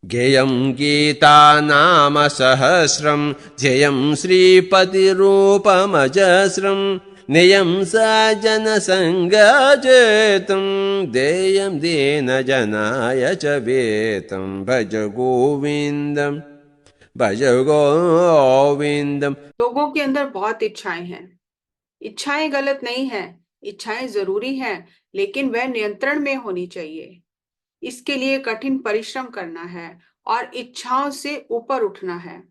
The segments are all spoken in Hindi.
ज्ञेयं गीता नाम सहस्रं ध्येयं श्रीपतिरूपमजस्रं नियं सज्जनसङ्गजेतं देयं दीनजनाय च वेतं भज गोविन्दं भज गोविन्दम्। लोगों के अंदर बहुत इच्छाएं हैं। इच्छाएं गलत नहीं है, इच्छाएं जरूरी हैं, लेकिन वह नियंत्रण में होनी चाहिए। इसके लिए कठिन परिश्रम करना है और इच्छाओं से ऊपर उठना है।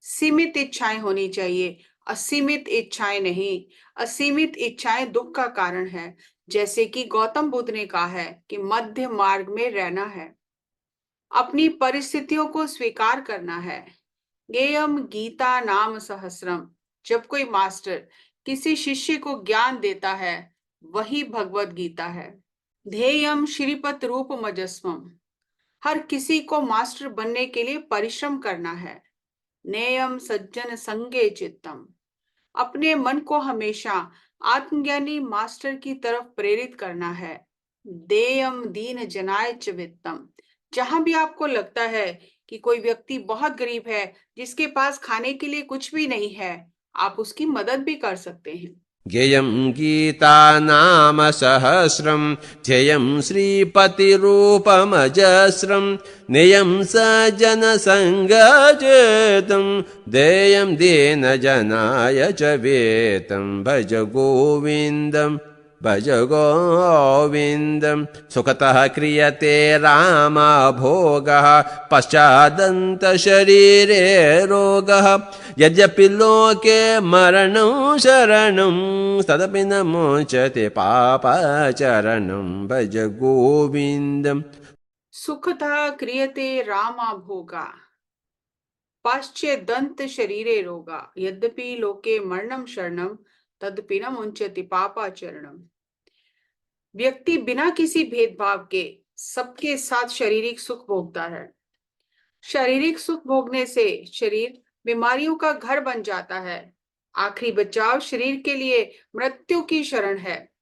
सीमित इच्छाएं होनी चाहिए, असीमित इच्छाएं नहीं। असीमित इच्छाएं दुख का कारण है। जैसे कि गौतम बुद्ध ने कहा है कि मध्य मार्ग में रहना है, अपनी परिस्थितियों को स्वीकार करना है। गेयम गीता नाम सहस्रम। जब कोई मास्टर किसी शिष्य को ज्ञान देता है, वही भगवत गीता है। ध्येयम श्रीपत रूप मजस्वम। हर किसी को मास्टर बनने के लिए परिश्रम करना है। नेयम सज्जन संगे चित्तम। अपने मन को हमेशा आत्मज्ञानी मास्टर की तरफ प्रेरित करना है। देयम दीन जनाय च वित्तम। जहां भी आपको लगता है कि कोई व्यक्ति बहुत गरीब है, जिसके पास खाने के लिए कुछ भी नहीं है, आप उसकी मदद भी कर सकते हैं। ज्ञेयं गीता नाम सहस्रं ध्येयं श्रीपतिरूपमजस्रं नियं सज्जनसङ्गजेतं देयं दीनजनाय च वेतं भज गोविन्दं भज गोविन्दं। सुखतः क्रियते रामभोगः पश्चादन्तशरीरे रोगः यद्यपि लोके मरणं शरणं तदपि न मोचते पापाचरणं भज गोविन्दम्। सुखतः क्रियते रामा भोगा पाश्चेदंत शरीरे रोगा यद्यपि लोके मरणम शरणम तदपि न मुंचति पापाचरणम। व्यक्ति बिना किसी भेदभाव के सबके साथ शारीरिक सुख भोगता है। शारीरिक सुख भोगने से शरीर बीमारियों का घर बन जाता है। आखिरी बचाव शरीर के लिए मृत्यु की शरण है।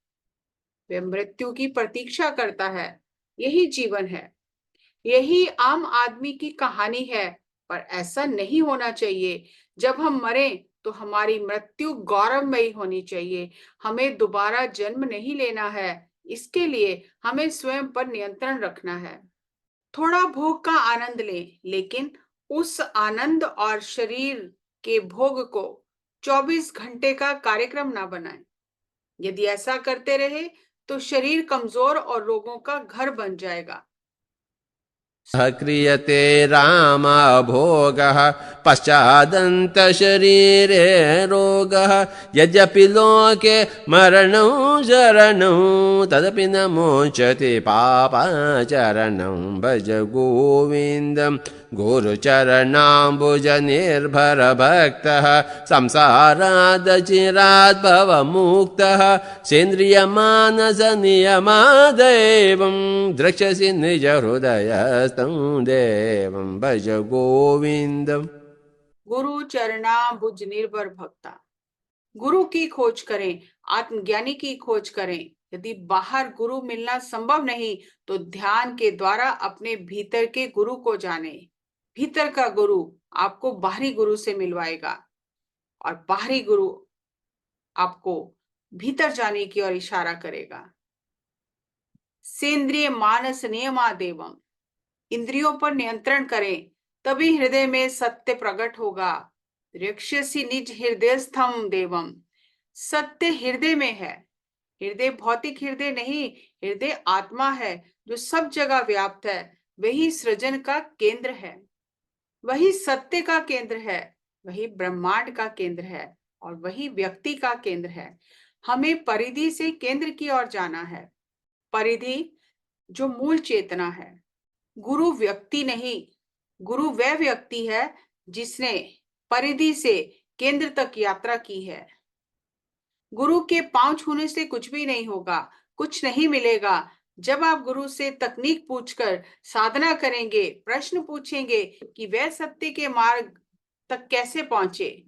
वह मृत्यु की प्रतीक्षा करता है। यही जीवन है। यही आम आदमी की कहानी है। पर ऐसा नहीं होना चाहिए। जब हम मरें तो हमारी मृत्यु गौरवमयी होनी चाहिए। हमें दोबारा जन्म नहीं लेना है। इसके लिए हमें स्वयं पर नियंत्रण रखना है। थोड़ा भोग का आनंद लें, लेकिन उस आनंद और शरीर के भोग को 24 घंटे का कार्यक्रम ना बनाएं। यदि ऐसा करते रहे तो शरीर कमजोर और रोगों का घर बन जाएगा। सः क्रियते रामभोगः पश्चादन्तशरीरे रोगः यद्यपि लोके मरणं शरणं तदपि न मोचते पापाचरणं भज गोविन्दम्। गुरुचरणाम्बुजनिर्भरभक्तः संसारादचिरात् भवमुक्तः सेन्द्रियमानसनियमादेवं द्रक्ष्यसि निजहृदयस्थं देवं भज गोविन्दम्। गुरु चरणा बुझ निर्भर भक्ता। गुरु की खोज करें, आत्मज्ञानी की खोज करें। यदि बाहर गुरु मिलना संभव नहीं, तो ध्यान के द्वारा अपने भीतर के गुरु को जाने। भीतर का गुरु आपको बाहरी गुरु से मिलवाएगा और बाहरी गुरु आपको भीतर जाने की ओर इशारा करेगा। सेंद्रिय मानस नियमादेवम। इंद्रियों पर नियंत्रण करें, तभी हृदय में सत्य प्रकट होगा। रक्ष्यसि निज हृदय स्थम देवम। सत्य हृदय में है। हृदय भौतिक हृदय नहीं, हृदय आत्मा है जो सब जगह व्याप्त है। वही सृजन का केंद्र है, वही सत्य का केंद्र है, वही ब्रह्मांड का केंद्र है और वही व्यक्ति का केंद्र है। हमें परिधि से केंद्र की ओर जाना है। परिधि जो मूल चेतना है। गुरु व्यक्ति नहीं, गुरु वह व्यक्ति है जिसने परिधि से केंद्र तक यात्रा की है। गुरु के पांव छूने से कुछ भी नहीं होगा, कुछ नहीं मिलेगा। जब आप गुरु से तकनीक पूछकर साधना करेंगे, प्रश्न पूछेंगे कि वह सत्य के मार्ग तक कैसे पहुंचे,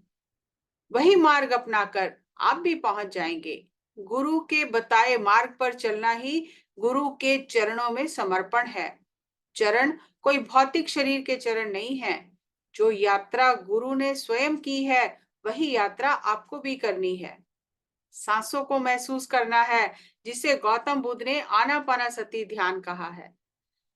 वही मार्ग अपनाकर आप भी पहुंच जाएंगे। गुरु के बताए मार्ग पर चलना ही गुरु के चरणों में समर्पण है। चरण कोई भौतिक शरीर के चरण नहीं है। जो यात्रा गुरु ने स्वयं की है वही यात्रा आपको भी करनी है। सांसों को महसूस करना है, जिसे गौतम बुद्ध ने आनापानासति ध्यान कहा है।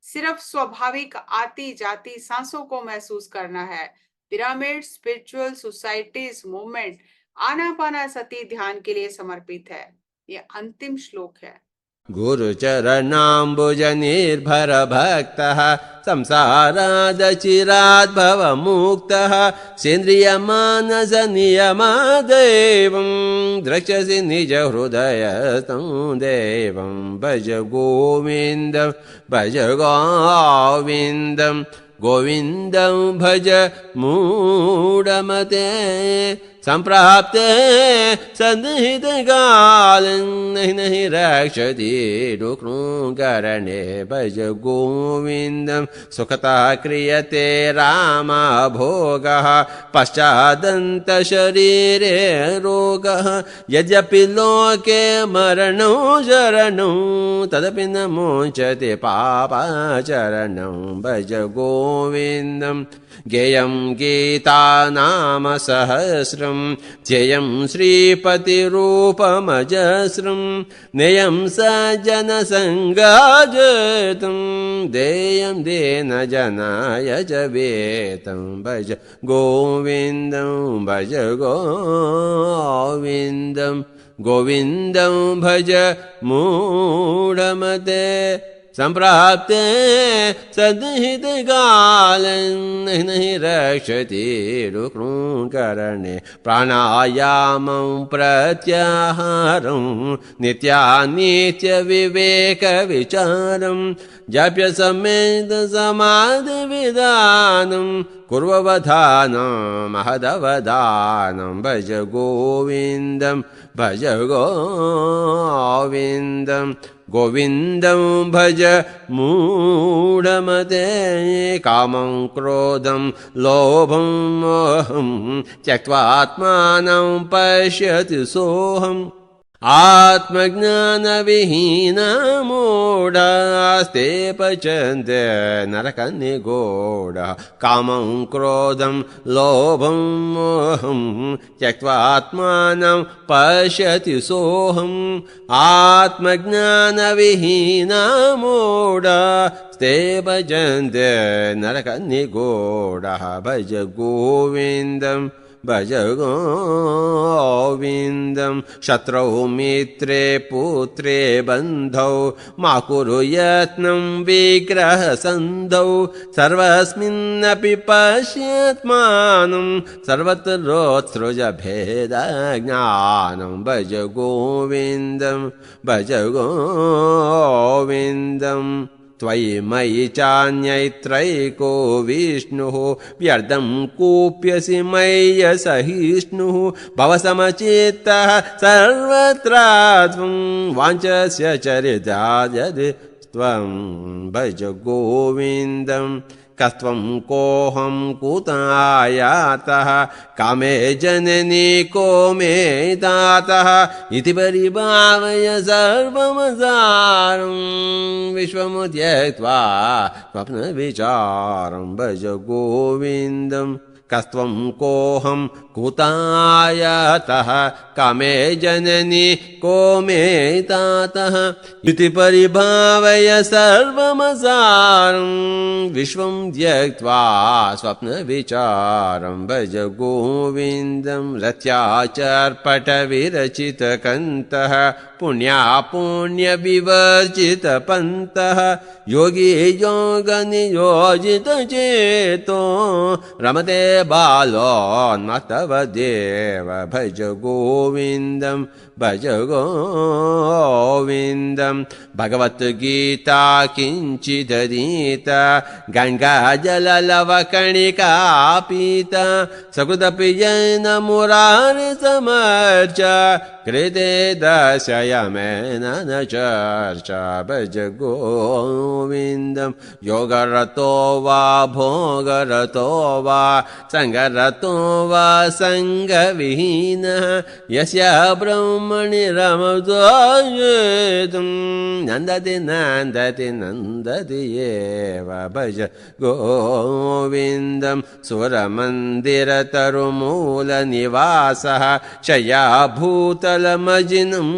सिर्फ स्वाभाविक आती जाती सांसों को महसूस करना है। पिरामिड स्पिरिचुअल सोसाइटीज मूवमेंट आनापानासति ध्यान के लिए समर्पित है। यह अंतिम श्लोक है। गुरुचरणाम्बुज निर्भर भक्तः संसारादचिरात् भवमुक्तः सेन्द्रियमानस नियमादेवं द्रक्ष्यसि निज हृदयस्थं देवं भज गोविन्दं भज गोविन्दं गोविन्दं भज मूढमते संप्राप्ते सन्निहितकालं नहि रक्षति रुक्णुकरणे भज गोविन्दं सुखतः क्रियते रामभोगः पश्चादन्तशरीरे रोगः यद्यपि लोके मरणं शरणं तदपि न मोचते पापाचरणं भज गोविन्दं गेयं गीता नाम सहस्रं ध्येयं श्रीपतिरूपमजस्रं नेयं सज्जनसङ्गाजतं देयं दीनजनाय च वेतं भज गोविन्दं भज गोविन्दं गोविन्दं भज मूढमते संप्राप्ते सद्हितकालं नहि रक्षति रुक्णुकरणे प्राणायामं प्रत्याहारं नित्यानित्यविवेकविचारं जप्य सम्यक् समाधिविधानं कुर्ववधानं महदवधानं भज गोविन्दं भज गोविन्दं गोविन्दं भज मूढमते कामं क्रोधं लोभं मोहं त्यक्त्वात्मानं पश्यति सोऽहम् आत्मज्ञानविहीना मूढास्ते पचन्ते नरकनिगूढः कामं क्रोधं लोभं मोहं त्यक्त्वा आत्मानं पश्यति सोऽहम् आत्मज्ञानविहीना मूढास्ते पचन्ते नरकनिगूढः भज गोविन्दं भज गोविन्दं शत्रौ मित्रे पुत्रे बन्धौ मा कुरु यत्नं विग्रहसन्धौ सर्वस्मिन्नपि पश्यात्मानं सर्वत्रोत्सृज भेदज्ञानं भज गोविन्दं भज गोविन्दं त्वयि मयि चान्यैत्रैको विष्णुः व्यर्थं कूप्यसि मय्यसहिष्णुः भवसमचित्तः सर्वत्र त्वं वाञ्छस्य चरितायदि त्वं भज गोविन्दं कस्त्वं कोऽहं कुतायातः कामे जननी को मे दातः इति परिभावय सर्वमसारं विश्वमुद्यक्त्वा स्वप्नविचारं भज गोविन्दं कस्त्वं कोऽहं कुतायतः कामे जननी को मे तातः इति परिभावय सर्वमसारं विश्वं त्यक्त्वा स्वप्नविचारं भज गोविन्दं रत्याचर्पटविरचितकन्तः पुण्यापुण्यविवर्जितपन्तः योगी योगनियोजितचेतो रमते बालोन्मत्तवदेव भज गोविन्दं भज गोविन्दं भगवद्गीता किञ्चिदधीता गङ्गाजललवकणिका पीता सकृदप्रियेण मुरारिसमर्च कृते दशयमेन न चर्चा भज गोविन्दं योगरतो वा भोगरतो वा सङ्गरतो वा सङ्गविहीनः यस्य ब्रह्मणि रमतो नन्दति नन्दति नन्दति एव भज गोविन्दं सुरमन्दिरतरुमूलनिवासः शय्याभूतलमजिनं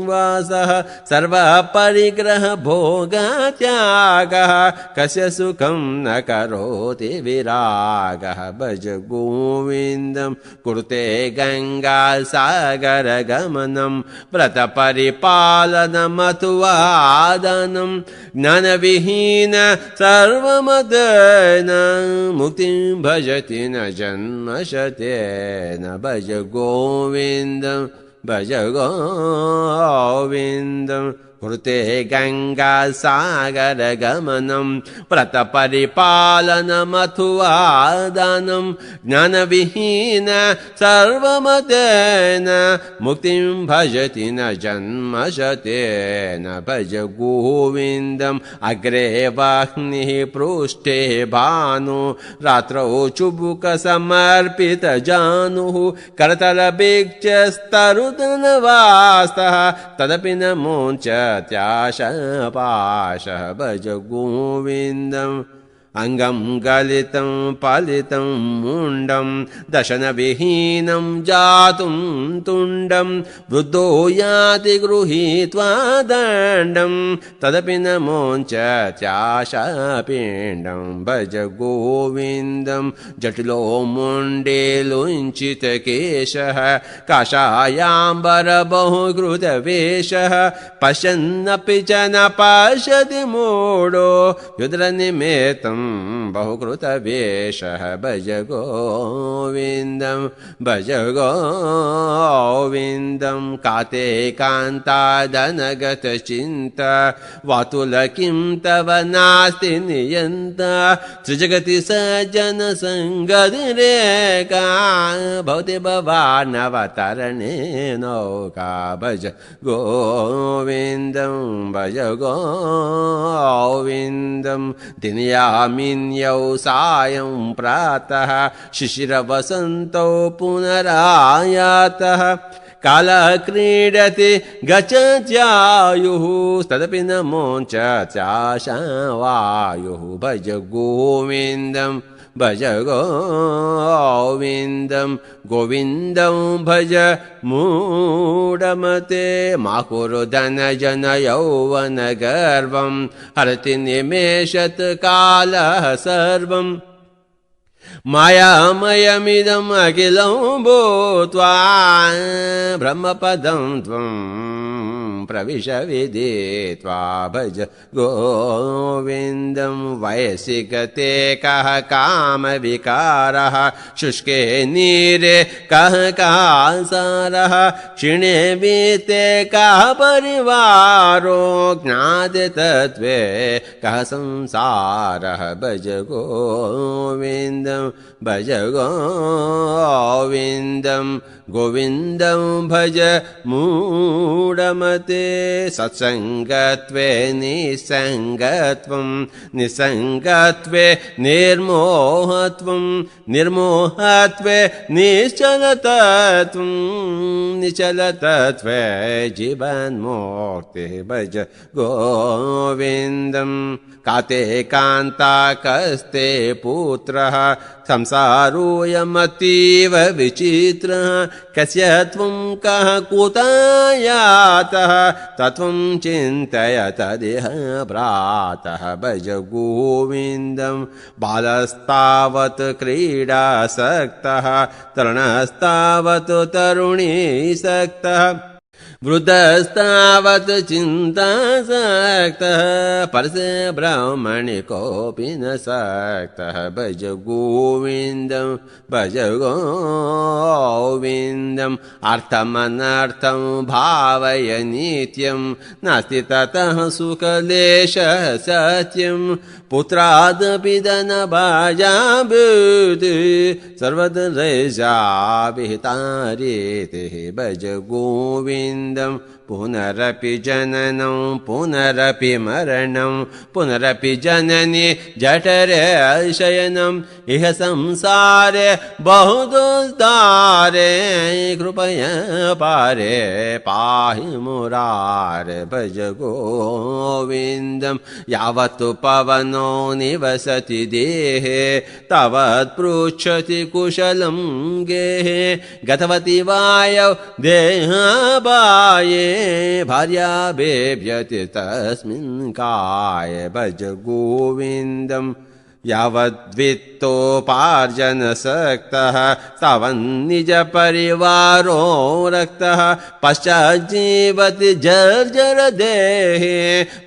वासः सर्वपरिग्रहभोगत्यागः कस्य सुखं न करोति विरागः भज गोविन्दं कुरुते गङ्गासागरगमनं व्रतपरिपालनमथुवादनं ज्ञानविहीन सर्वमदन मुक्तिं भजति न जन्मशतेन भज गोविन्दं भज गोविन्दं कुरुते गङ्गासागरगमनं व्रतपरिपालनमथुवादनं ज्ञानविहीन सर्वमतेन मुक्तिं भजति न जन्मशतेन भज गोविन्दम् अग्रे वाह्निः पृष्ठे भानु रात्रौ चुबुकसमर्पितजानुः करतलभिक्षस्तरुतनवास्तः तदपि न मुञ्चत्याशपाशः भज गोविन्दम् अंगं गलितं पलितं मुण्डं दशनविहीनं जातुं तुण्डं वृद्धो याति गृहीत्वा दण्डं तदपि न मुञ्चत्याशपिण्डं भज गोविन्दं जटिलो मुण्डे लुञ्चितकेशः काषायाम्बर बहुकृतवेषः पश्यन्नपि च न पश्यति मूढो युद्रनिमेतं बहुकृतवेषः भज गोविन्दं भज गोविन्दं काते कान्तादनगतचिन्ता वातुल किं तव नास्ति नियन्ता त्रिजगति सज्जनसङ्गतिरेका भवति भवानवतरणे नौका भज गोविन्दं भज गोविन्दं दिनयामिन्यौ सायं प्रातः शिशिरवसन्तौ पुनरायातः कालः क्रीडति गच्छत्यायुः तदपि न मुञ्चत्याशवायुः भज गोविन्दं भज गोविन्दं गोविन्दं भज मूढमते मा कुरु धनजन यौवन गर्वं हरति निमेषत् कालः सर्वम् मायामयमिदम् अखिलं भूत्वा ब्रह्मपदं त्वं प्रविश विदित्वा भज गोविन्दं वयसि गते कः कामविकारः शुष्के नीरे कः कासारः क्षीणे वीते कः परिवारो ज्ञाते तत्त्वे कः संसारः भज गोविन्दं भज गोविन्दं गोविन्दं भज मूढमते सत्सङ्गत्वे निसङ्गत्वं निसङ्गत्वे निर्मोहत्वं निर्मोहत्वे निश्चलतत्वं निश्चलतत्वे जीवन्मुक्तिः भज गोविन्दं काते कान्ता कस्ते पुत्रः संसारोऽयमतीव विचित्रः कस्य त्वं कः कुतः यातः तत्त्वं चिन्तय तदिह प्रातः भज गोविन्दं बालस्तावत् क्रीडासक्तः तरुणस्तावत् तरुणीसक्तः वृद्धस्तावत् चिन्तासक्तः परसे ब्रह्मणि कोऽपि न सक्तः भज गोविन्दं भज गोविन्दम् अर्थमनर्थं भावय नित्यं नास्ति ततः सुखलेशः सत्यं पुत्रादपि धनभाजाभूति सर्वत्र विहितारीतिः भज गोविन्दं पुनरपि जननं पुनरपि मरणं पुनरपि जननी जठरे शयनम् इह संसारे बहुदुस्तारे कृपया पारे पाहि मुरारे भज गोविन्दं यावत् पवनो निवसति देहे तावत् पृच्छति कुशलं गेहे गतवति वायौ देहाबाये भार्या बेभ्यति तस्मिन् काये भज गोविन्दं यावद्वित्तोपार्जनसक्तः तावन्निजपरिवारो रक्तः पश्चाज्जीवति जर्जर देहे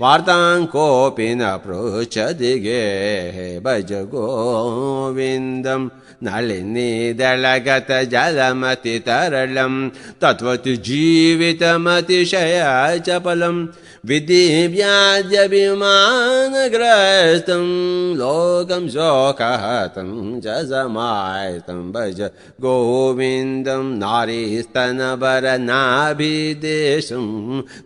वार्तां कोऽपि न पृच्छति गेहे भज गोविन्दम् नलिनीदलगत जलमति तरलं तत्त्वति जीवितमतिशयचपलम् विधिव्याज्यभिमानग्रस्तं लोकं शोकहतं च समाहितं भज गोविन्दं नारीस्तनवरनाभिदेशं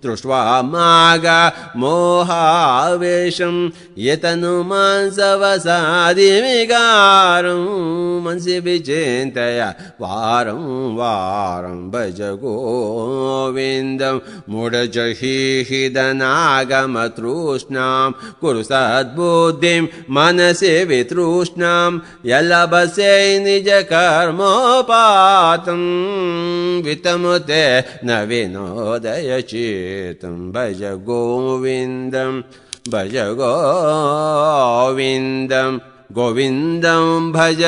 दृष्ट्वा मागा मोहावेशं यतनुमांसवसादिविकारं मनसि विचिन्तय वारं वारं भज गोविन्दं मूढजहीहिदनागमतृष्णां कुरु सद्बुद्धिं मनसि वितृष्णां यल्लभसे निजकर्मोपातं वितमुते न विनोदय चित्तं भज गोविन्दं भज गोविन्दं गोविन्दं भज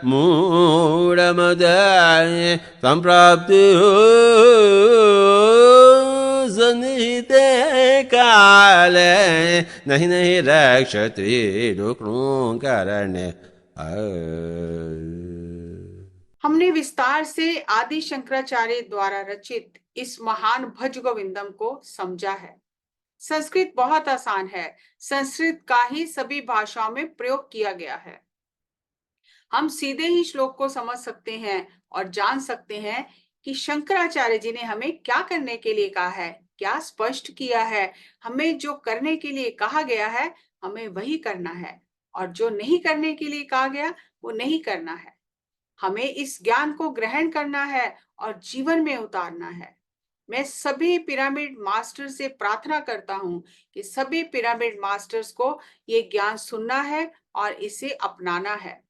मूढमदाय सम्प्राप्ति सन्निहिते काले नहि नहि रक्षति दुःखकारणे। हमने विस्तार से आदि शंकराचार्य द्वारा रचित इस महान भज गोविंदम को समझा है। संस्कृत बहुत आसान है, संस्कृत का ही सभी भाषाओं में प्रयोग किया गया है। हम सीधे ही श्लोक को समझ सकते हैं और जान सकते हैं कि शंकराचार्य जी ने हमें क्या करने के लिए कहा है, क्या स्पष्ट किया है। हमें जो करने के लिए कहा गया है हमें वही करना है, और जो नहीं करने के लिए कहा गया वो नहीं करना है। हमें इस ज्ञान को ग्रहण करना है और जीवन में उतारना है। मैं सभी पिरामिड मास्टर से प्रार्थना करता हूं कि सभी पिरामिड मास्टर्स को ये ज्ञान सुनना है और इसे अपनाना है।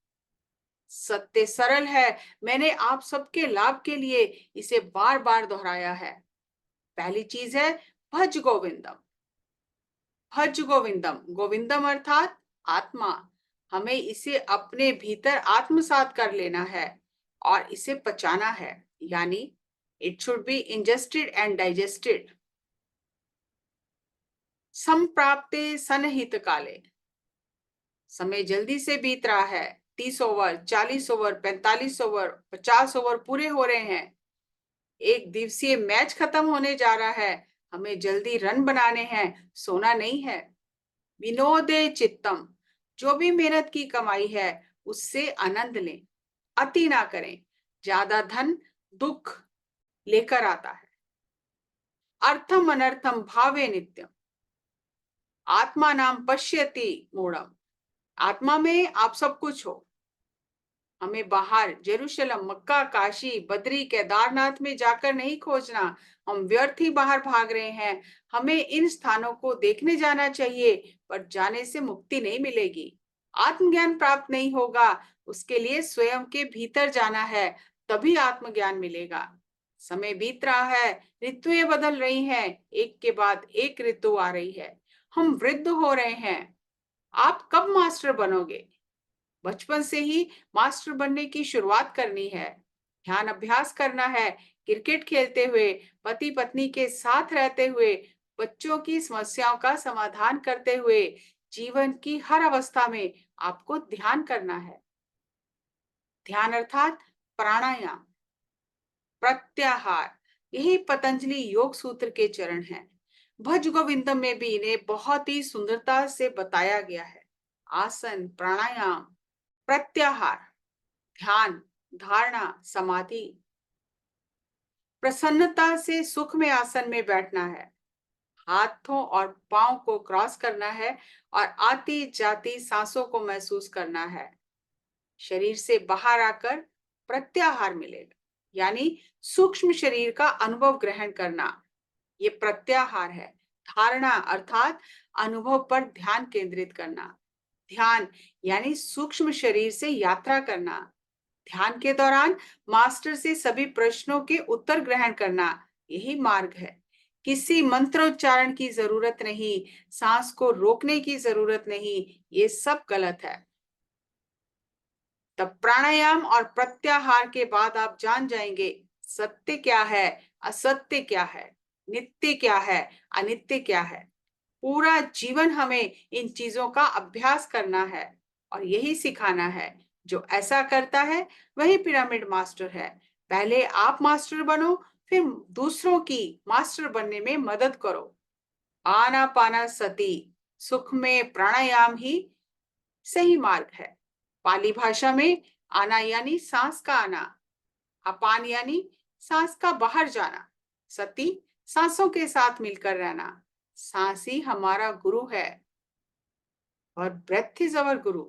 सत्य सरल है, मैंने आप सबके लाभ के लिए इसे बार बार दोहराया है। पहली चीज है भज गोविंदम। भज गोविंदम, गोविंदम अर्थात आत्मा। हमें इसे अपने भीतर आत्मसात कर लेना है और इसे पचाना है, यानी it should be ingested and digested. संप्राप्ते Sannihit काले, समय जल्दी से बीत रहा है। 30 ओवर, 40 ओवर, 45 ओवर, 50 ओवर पूरे हो रहे हैं। एक दिवसीय मैच खत्म होने जा रहा है। हमें जल्दी रन बनाने हैं, सोना नहीं है। विनोदे चित्तम, जो भी मेहनत की कमाई है उससे आनंद लें, अति ना करें। ज्यादा धन दुख लेकर आता है। अर्थम अनर्थम भावे नित्यम, आत्मा नाम पश्यति मूढ़म, आत्मा में आप सब कुछ हो। हमें बाहर जेरूशलम, मक्का, काशी, बद्री, केदारनाथ में जाकर नहीं खोजना। हम व्यर्थ ही बाहर भाग रहे हैं। हमें इन स्थानों को देखने जाना चाहिए, पर जाने से मुक्ति नहीं मिलेगी, आत्मज्ञान प्राप्त नहीं होगा। उसके लिए स्वयं के भीतर जाना है, तभी आत्मज्ञान मिलेगा। समय बीत रहा है, ऋतुएं बदल रही हैं, एक के बाद एक ऋतु आ रही है। हम वृद्ध हो रहे हैं। आप कब मास्टर बनोगे? बचपन से ही मास्टर बनने की शुरुआत करनी है। ध्यान अभ्यास करना है, क्रिकेट खेलते हुए, पति पत्नी के साथ रहते हुए, बच्चों की समस्याओं का समाधान करते हुए, जीवन की हर अवस्था में आपको ध्यान करना है। ध्यान अर्थात प्राणायाम, प्रत्याहार, यही पतंजलि योग सूत्र के चरण हैं। भज गोविंदम में भी इन्हें बहुत ही सुंदरता से बताया गया है। आसन, प्राणायाम, प्रत्याहार, ध्यान, धारणा, समाधि। प्रसन्नता से सुख में आसन में बैठना है, हाथों और पांव को क्रॉस करना है और आती जाती सांसों को महसूस करना है। शरीर से बाहर आकर प्रत्याहार मिलेगा, यानी सूक्ष्म शरीर का अनुभव ग्रहण करना। ये प्रत्याहार है। धारणा अर्थात अनुभव पर ध्यान केंद्रित करना। ध्यान यानी सूक्ष्म शरीर से यात्रा करना। ध्यान के दौरान मास्टर से सभी प्रश्नों के उत्तर ग्रहण करना, यही मार्ग है। किसी मंत्रोच्चारण की जरूरत नहीं, सांस को रोकने की जरूरत नहीं, ये सब गलत है। तब प्राणायाम और प्रत्याहार के बाद आप जान जाएंगे सत्य क्या है, असत्य क्या है, नित्य क्या है, अनित्य क्या है। पूरा जीवन हमें इन चीजों का अभ्यास करना है और यही सिखाना है। जो ऐसा करता है वही पिरामिड मास्टर है। पहले आप मास्टर बनो, फिर दूसरों की मास्टर बनने में मदद करो। आनापाना सती, सुख में प्राणायाम ही सही मार्ग है। पाली भाषा में आना यानी सांस का आना, अपान यानी सांस का बाहर जाना, सती सांसों के साथ मिलकर रहना। सांस ही हमारा गुरु है और ब्रेथ इज अवर गुरु।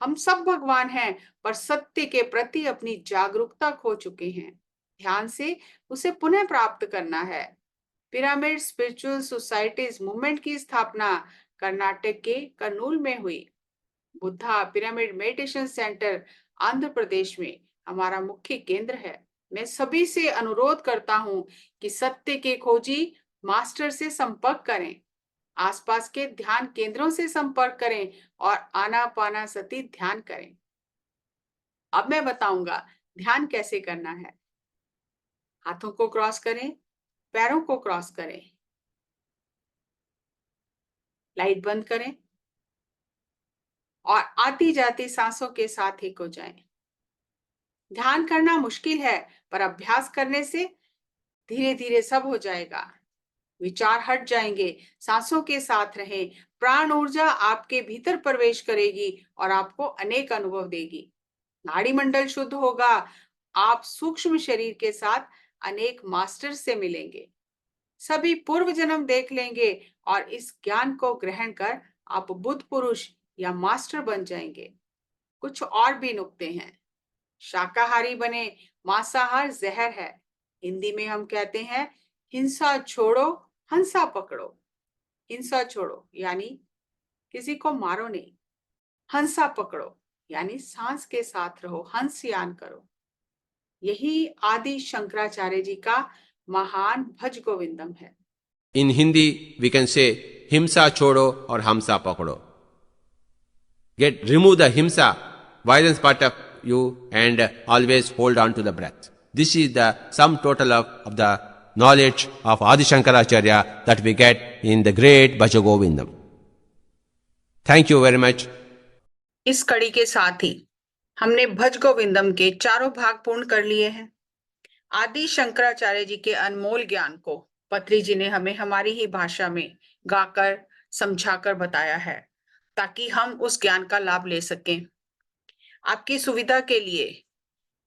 हम सब भगवान हैं, पर सत्य के प्रति अपनी जागरूकता खो चुके हैं। ध्यान से उसे पुनः प्राप्त करना है। पिरामिड स्पिरिचुअल सोसाइटीज मूवमेंट की स्थापना कर्नाटक के कर्नूल में हुई। Buddha pyramid meditation centre Andhra Pradesh में हमारा मुख्य केंद्र है। मैं सभी से अनुरोध करता हूं कि सत्य के खोजी मास्टर से संपर्क करें, आसपास के ध्यान केंद्रों से संपर्क करें और आनापानासति ध्यान करें। अब मैं बताऊंगा ध्यान कैसे करना है। हाथों को क्रॉस करें, पैरों को क्रॉस करें, लाइट बंद करें और आती जाती सांसों के साथ एक हो जाएं। ध्यान करना मुश्किल है, पर अभ्यास करने से धीरे धीरे सब हो जाएगा। विचार हट जाएंगे, सांसों के साथ रहें। प्राण ऊर्जा आपके भीतर प्रवेश करेगी और आपको अनेक अनुभव देगी। नाड़ी मंडल शुद्ध होगा, आप सूक्ष्म शरीर के साथ अनेक मास्टर से मिलेंगे, सभी पूर्व जन्म देख लेंगे और इस ज्ञान को ग्रहण कर आप बुद्ध पुरुष या मास्टर बन जाएंगे। कुछ और भी नुक्ते हैं। शाकाहारी बने, मांसाहार जहर है। हिंदी में हम कहते हैं हिंसा छोड़ो, हंसा पकड़ो। हिंसा छोड़ो यानी किसी को मारो नहीं, हंसा पकड़ो यानी सांस के साथ रहो, हंस यान करो। यही आदि शंकराचार्य जी का महान भज गोविंदम है। In Hindi, we can say himsa chodo or hamsa pakdo. Remove the himsa, violence part of you, and always hold on to the breath. This is the sum total of the knowledge of Adi Shankaracharya that we get in the great Bhajagovindam. Thank you very much. इस कड़ी के साथ ही हमने भज गोविंदम के चारों भाग पूर्ण कर लिए हैं। आदि शंकराचार्य जी के अनमोल ज्ञान को पत्री जी ने हमें हमारी ही भाषा में गाकर समझाकर बताया है, ताकि हम उस ज्ञान का लाभ ले सकें। आपकी सुविधा के लिए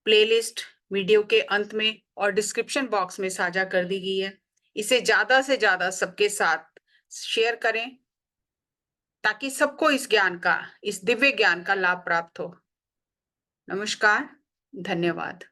प्लेलिस्ट वीडियो के अंत में और डिस्क्रिप्शन बॉक्स में साझा कर दी गई है। इसे ज्यादा से ज्यादा सबके साथ शेयर करें, ताकि सबको इस ज्ञान का, इस दिव्य ज्ञान का लाभ प्राप्त हो। नमस्कार, धन्यवाद।